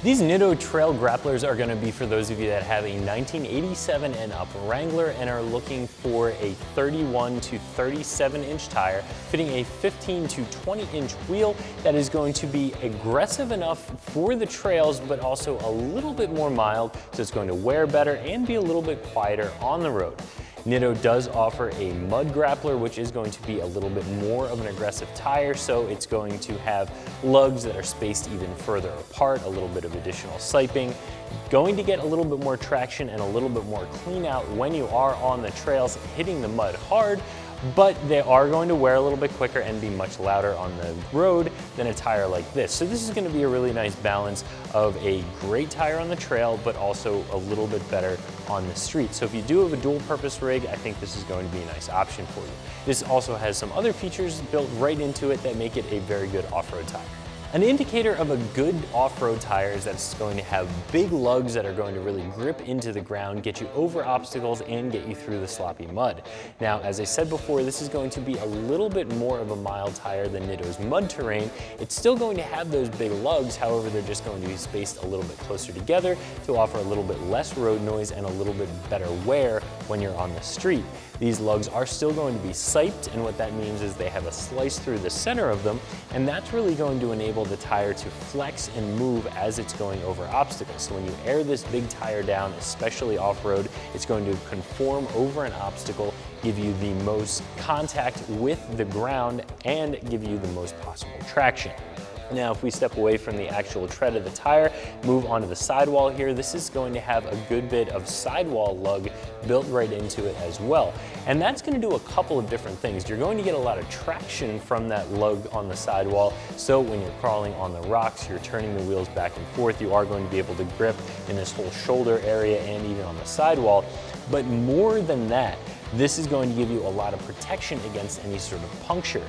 These Nitto Trail Grapplers are going to be for those of you that have a 1987 and up Wrangler and are looking for a 31 to 37 inch tire fitting a 15 to 20 inch wheel that is going to be aggressive enough for the trails but also a little bit more mild, so it's going to wear better and be a little bit quieter on the road. Nitto does offer a mud grappler, which is going to be a little bit more of an aggressive tire, so it's going to have lugs that are spaced even further apart, a little bit of additional siping, going to get a little bit more traction and a little bit more clean out when you are on the trails hitting the mud hard, but they are going to wear a little bit quicker and be much louder on the road than a tire like this. So this is going to be a really nice balance of a great tire on the trail, but also a little bit better on the street. So if you do have a dual purpose rig, I think this is going to be a nice option for you. This also has some other features built right into it that make it a very good off-road tire. An indicator of a good off-road tire is that it's going to have big lugs that are going to really grip into the ground, get you over obstacles, and get you through the sloppy mud. Now, as I said before, this is going to be a little bit more of a mild tire than Nitto's Mud Terrain. It's still going to have those big lugs, however, they're just going to be spaced a little bit closer together to offer a little bit less road noise and a little bit better wear when you're on the street. These lugs are still going to be siped, and what that means is they have a slice through the center of them, and that's really going to enable the tire to flex and move as it's going over obstacles. So when you air this big tire down, especially off-road, it's going to conform over an obstacle, give you the most contact with the ground, and give you the most possible traction. Now, if we step away from the actual tread of the tire, move onto the sidewall here, this is going to have a good bit of sidewall lug built right into it as well. And that's going to do a couple of different things. You're going to get a lot of traction from that lug on the sidewall, so when you're crawling on the rocks, you're turning the wheels back and forth, you are going to be able to grip in this whole shoulder area and even on the sidewall. But more than that, this is going to give you a lot of protection against any sort of puncture.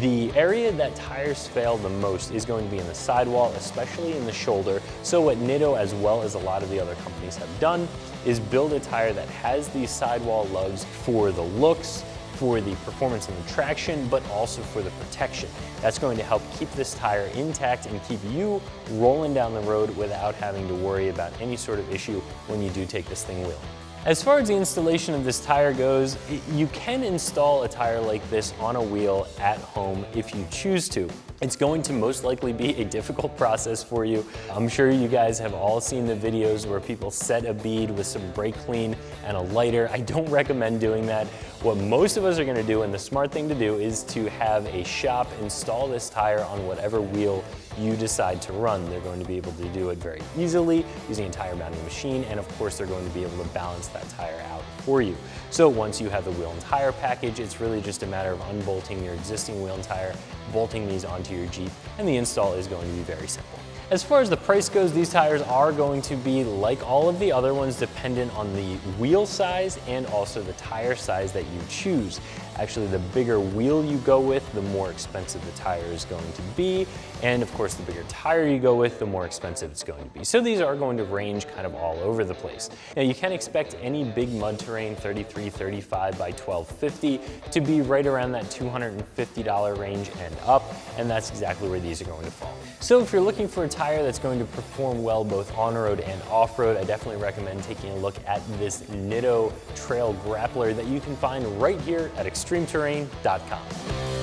The area that tires fail the most is going to be in the sidewall, especially in the shoulder. So what Nitto, as well as a lot of the other companies have done, is build a tire that has these sidewall lugs for the looks, for the performance and the traction, but also for the protection. That's going to help keep this tire intact and keep you rolling down the road without having to worry about any sort of issue when you do take this thing wheeling. As far as the installation of this tire goes, you can install a tire like this on a wheel at home if you choose to. It's going to most likely be a difficult process for you. I'm sure you guys have all seen the videos where people set a bead with some brake clean and a lighter. I don't recommend doing that. What most of us are going to do, and the smart thing to do, is to have a shop install this tire on whatever wheel you decide to run. They're going to be able to do it very easily using a tire mounting machine, and of course they're going to be able to balance that tire out for you. So once you have the wheel and tire package, it's really just a matter of unbolting your existing wheel and tire, bolting these onto your Jeep, and the install is going to be very simple. As far as the price goes, these tires are going to be, like all of the other ones, dependent on the wheel size and also the tire size that you choose. Actually, the bigger wheel you go with, the more expensive the tire is going to be. And of course, the bigger tire you go with, the more expensive it's going to be. So these are going to range kind of all over the place. Now, you can expect any big mud terrain, 33, 35 by 1250, to be right around that $250 range and up, and that's exactly where these are going to fall. So if you're looking for a tire that's going to perform well both on-road and off-road, I definitely recommend taking a look at this Nitto Trail Grappler that you can find right here at extremeterrain.com.